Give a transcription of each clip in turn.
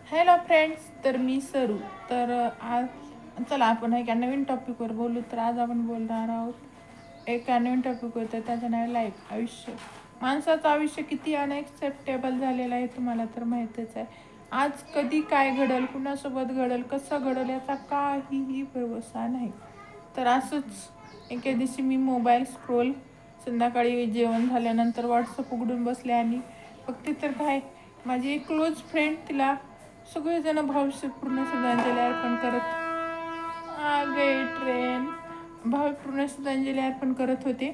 Hello friends, तर मी सरू. तर आज चला आपण एका नवीन टॉपिकवर बोलू. तर आज आपण बोलणार आहोत एका नवीन टॉपिक होतं, त्याचं नाव लाईफ, आयुष्य. माणसाचं आयुष्य किती अनएक्सेप्टेबल झालेलं आहे तुम्हाला तर माहीतच आहे. आज कधी काय घडल, कुणासोबत घडल, कसं घडल याचा काहीही भरवसा नाही. तर असंच एके दिवशी मी मोबाईल स्क्रोल, संध्याकाळी जेवण झाल्यानंतर व्हॉट्सअप उघडून बसले आणि बघते तर काय, माझी एक क्लोज फ्रेंड, तिला सगळेजण भावपूर्ण श्रद्धांजली अर्पण करत आ गई ट्रेन भावपूर्ण श्रद्धांजली अर्पण करत होते.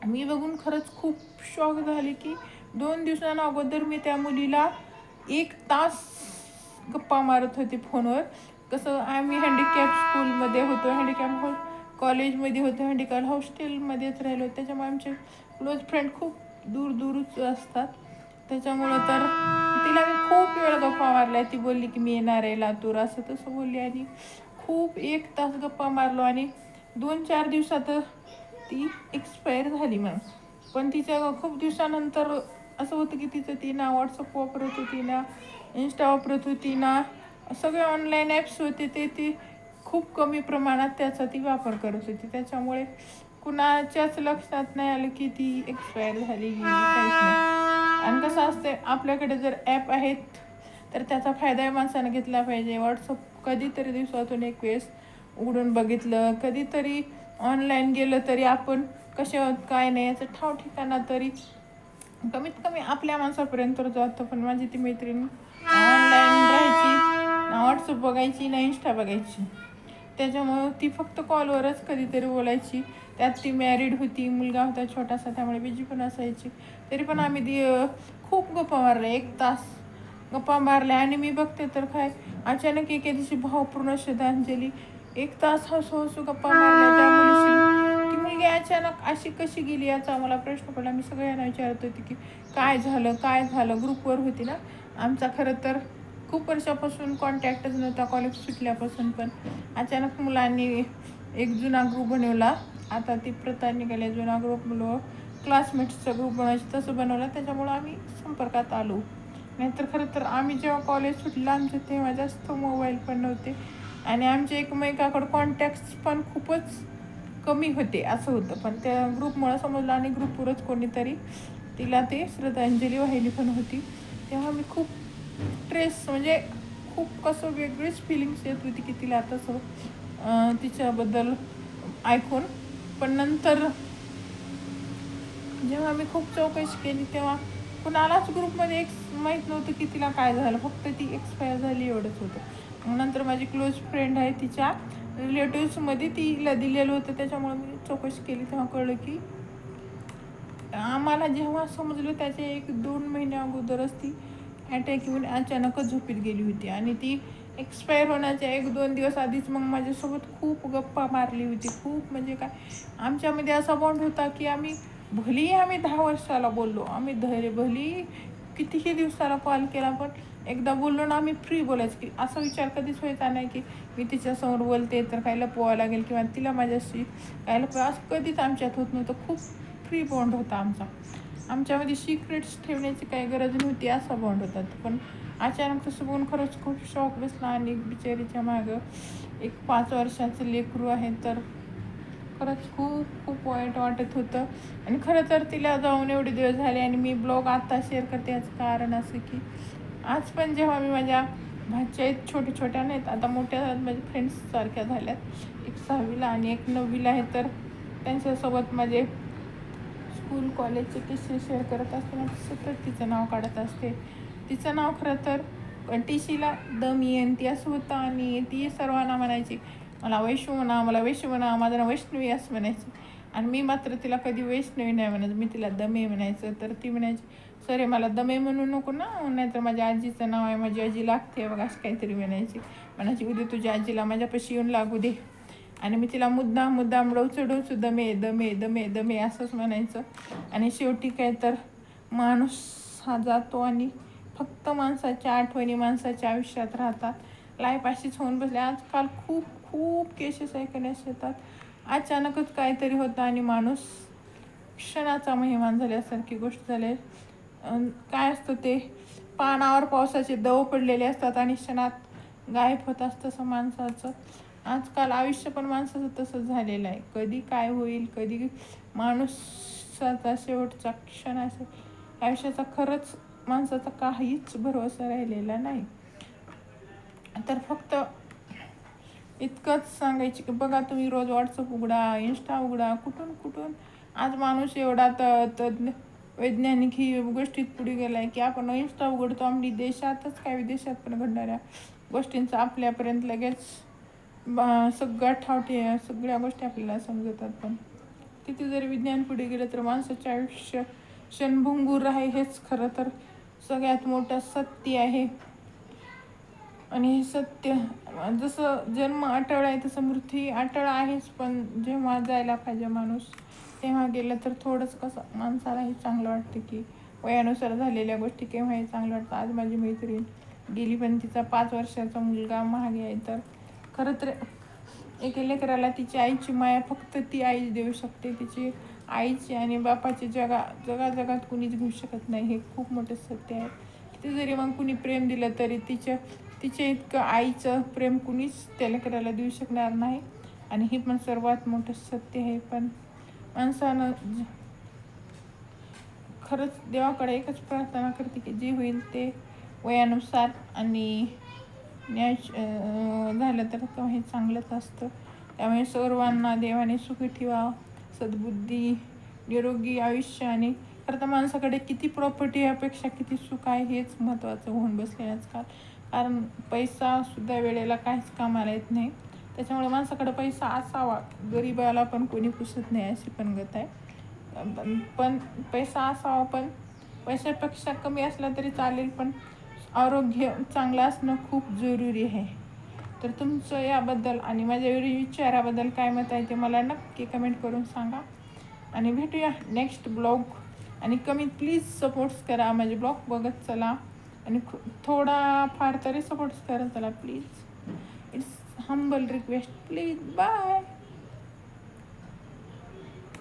मी बघून खरंच खूप शॉक झाले की 2 दिवसांना अगोदर मी त्या मुलीला 1 तास गप्पा मारत होते फोनवर. कसं आम्ही हँडिकॅप स्कूलमध्ये होतो, हँडिकॅप कॉलेजमध्ये होतो, हँडिकॅप हॉस्टेलमध्येच राहिलो. त्याच्यामुळे आमचे क्लोज फ्रेंड खूप दूर दूरच असतात. त्याच्यामुळं तर तिला मी खूप वेळ गप्पा मारल्या. ती बोलली की मी येणार आहे लातूर, असं तसं बोलली आणि खूप 1 तास गप्पा मारलो आणि 2-4 दिवसात ती एक्सपायर झाली मग. पण तिच्या खूप दिवसानंतर असं होतं की तिचं ती ना व्हॉट्सअप वापरत होती, ना इंस्टा वापरत होती, ना सगळे ऑनलाईन ॲप्स होते ते ती खूप कमी प्रमाणात त्याचा ती वापर करत होती. त्याच्यामुळे कुणाच्याच लक्षात नाही आलं की ती एक्सपायर झाली, गेली, काहीच नाही. आणि कसं असते, आपल्याकडे जर ॲप आहेत तर त्याचा फायदा माणसानं घेतला पाहिजे. व्हॉट्सअप कधीतरी दिवसातून एक वेळेस उघडून बघितलं, कधीतरी ऑनलाईन गेलं तरी आपण कसे आहोत काय नाही याचं ठाव ठिकाणा तरी कमीत कमी आपल्या माणसापर्यंत जातं. पण माझी ती मैत्रीण ऑनलाईन राहायची, ना व्हॉट्सअप बघायची, ना इंस्टा बघायची. त्याच्यामुळं ती फक्त कॉलवरच कधीतरी बोलायची. त्यात ती मॅरिड होती, मुलगा होता छोटासा, त्यामुळे बिजी पण असायची. तरी पण आम्ही खूप गप्पा मारल्या, 1 तास गप्पा मारल्या. आणि मी बघते तर काय, अचानक एके दिवशी भावपूर्ण श्रद्धांजली, 1 तास हसू हसू गप्पा मारल्या त्या मुलीशी. ती मुलगी अचानक अशी कशी गेली याचा मला प्रश्न पडला. मी सगळ्यांना विचारत होती की काय झालं काय झालं. ग्रुपवर होती ना आमचा, खरं तर खूप वर्षापासून कॉन्टॅक्टच नव्हता कॉलेज सुटल्यापासून. पण अचानक मुलांनी एक जुना ग्रुप बनवला. आता ती प्रथा निघाली, जुना ग्रुप क्लासमेट्सचा ग्रुप बनवायची तसं बनवलं. त्याच्यामुळं आम्ही संपर्कात आलो. नाहीतर खरं तर आम्ही जेव्हा कॉलेज सुटलं आमचं तेव्हा जास्त मोबाईल पण नव्हते आणि आमचे एकमेकाकडं कॉन्टॅक्ट्स पण खूपच कमी होते, असं होतं. पण त्या ग्रुपमुळं समजलं आणि ग्रुपवरच कोणीतरी तिला ते श्रद्धांजली वाहिली पण होती. तेव्हा मी खूप म्हणजे खूप कसं वेगळीच फिलिंग्स येत होती की तिला तसं तिच्याबद्दल ऐकून. पण नंतर जेव्हा मी खूप चौकशी केली तेव्हा कुणालाच ग्रुपमध्ये माहीत नव्हतं की तिला काय झालं, फक्त ती एक्सपायर झाली एवढंच होतं. मग नंतर माझी क्लोज फ्रेंड आहे, तिच्या रिलेटिव्समध्ये तिला दिलेलं होतं. त्याच्यामुळे मी चौकशी केली तेव्हा कळलं की आम्हाला जेव्हा समजलं त्याच्या 1-2 महिन्या अगोदरच ती अटॅक येऊन अचानकच झोपीत गेली होती. आणि ती एक्सपायर होण्याच्या 1-2 दिवस आधीच मग माझ्यासोबत खूप गप्पा मारली होती. खूप म्हणजे काय, आमच्यामध्ये असा बॉन्ड होता की आम्ही 10 वर्षाला बोललो, आम्ही भली कितीही दिवसाला कॉल केला, पण एकदा बोललो ना आम्ही फ्री बोलायचं. की असा विचार कधीच व्हायचा नाही की मी तिच्यासमोर बोलते तर काय लपवावं लागेल किंवा तिला माझ्याशी काय लपवावं, असं कधीच आमच्यात होत नव्हतं. खूप फ्री बॉन्ड होता आमचा. आमच्यामध्ये सिक्रेट्स ठेवण्याची काही गरज नव्हती, असा बॉन्ड होता. पण अचानक तसं बघून खरंच खूप शॉक बसला. आणि बिचारीच्या मागं एक 5 वर्षाचं लेकरू आहे. तर खरंच खूप खूप वाईट वाटत होतं. आणि खरं तर तिला जाऊन एवढे दिवस झाले आणि मी ब्लॉग आत्ता शेअर करते याचं कारण असं की आज पण जेव्हा मी माझ्या भाच्या आहेत, छोट्या नाहीत आता, मोठ्या माझ्या फ्रेंड्स सारख्या झाल्यात. एक 6वीला आणि एक 9वीला आहे. तर त्यांच्यासोबत माझे स्कूल कॉलेजचे किस्से शेअर करत असताना सतत तिचं नाव काढत असते. तिचं नाव खरं तर टीसीला दमयंती असं होतं आणि ती सर्वांना म्हणायची मला वैशू म्हणा, मला वैशू म्हणा, माझं नाव वैष्णवी असं म्हणायची. आणि मी मात्र तिला कधी वैष्णवी नाही म्हणायचं, मी तिला दमे म्हणायचं. तर ती म्हणायची सरे मला दमे म्हणू नको ना, नाहीतर माझ्या आजीचं नाव आहे, माझी आजी लागते बघा, असं काहीतरी म्हणायची उद्या तुझ्या आजीला माझ्यापाशी येऊन लागू दे. आणि मी तिला मुद्दाम डोचू दमे दमे दमे दमे असंच म्हणायचं. आणि शेवटी काय तर माणूस हा जातो आणि फक्त माणसाच्या आठवणी माणसाच्या आयुष्यात राहतात. लाईफ अशीच होऊन बसली. आजकाल खूप खूप केसेस ऐकण्यास येतात. अचानकच काहीतरी होतं आणि माणूस क्षणाचा मेहमान झाल्यासारखी गोष्ट झाली. काय असतं ते पानावर पावसाचे दव पडलेले असतात आणि क्षणात गायब होत असतं तसं माणसाचं आजकाल आयुष्य पण माणसाचं तसंच झालेलं आहे. कधी काय होईल, कधी माणसाचा शेवटचा क्षण असेल, आयुष्याचा खरंच माणसाचा काहीच भरोसा राहिलेला नाही. तर फक्त इतकंच सांगायची की बघा, तुम्ही रोज व्हॉट्सअप उघडा, इंस्टा उघडा, कुठून कुठून आज माणूस एवढा तज्ञ वैज्ञानिक ही गोष्टीत पुढे गेला आहे की आपण इंस्टा उघडतो आणि देशातच काय विदेशात पण घडणाऱ्या गोष्टींचा आपल्यापर्यंत लगेच सगळ्या सगळ्या गोष्टी आपल्याला समजतात. पण किती जरी विज्ञान पुढे गेलं तर माणसाचे आयुष्य क्षणभंगूर आहे हेच खरं तर सगळ्यात मोठं सत्य आहे. आणि हे सत्य, जसं जन्म अटळ आहे तसं मृत्यू अटळ आहेच, पण जेव्हा जायला पाहिजे माणूस तेव्हा गेलं तर थोडंच कसं माणसालाही चांगलं वाटतं की वयानुसार झालेल्या गोष्टी केव्हाही चांगलं वाटतं. आज माझी मैत्रीण गेली पण तिचा 5 वर्षाचा मुलगा मागे आहे. तर खरं तर एका लेकराला तिची आईची माया फक्त ती आईच देऊ शकते. तिची आईची आणि बापाची जगात कुणीच घेऊ शकत नाही. हे खूप मोठं सत्य आहे. किती जरी मग कुणी प्रेम दिलं तरी तिच्या इतकं आईचं प्रेम कुणीच त्या लेकराला देऊ शकणार नाही. आणि हे पण सर्वात मोठं सत्य आहे. पण माणसानं खरंच देवाकडे एकच प्रार्थना करते की जे होईल ते वयानुसार आणि न्याय झालं तर हे चांगलंच असतं. त्यामुळे सर्वांना देवाने सुखी ठेवा, सद्बुद्धी, निरोगी आयुष्य. आणि खरं तर माणसाकडे किती प्रॉपर्टी यापेक्षा किती सुख आहे हेच महत्त्वाचं होऊन बसले आजकाल. कारण पैसासुद्धा वेळेला काहीच कामाला येत नाही. त्याच्यामुळे माणसाकडे पैसा असावा, गरीबाला पण कोणी पुसत नाही अशी पण गत आहे. पण पैसा असावा, पण पैशापेक्षा कमी असला तरी चालेल, पण आरोग्य चांगलं असणं खूप जरुरी आहे. तर तुमचं याबद्दल आणि माझ्या विचाराबद्दल काय मत आहे ते मला नक्की कमेंट करून सांगा. आणि भेटूया नेक्स्ट ब्लॉग. आणि प्लीज सपोर्ट्स करा, माझे ब्लॉग बघत चला आणि थोडा फार तरी सपोर्ट्स करा चला please. It's humble request, please. Bye.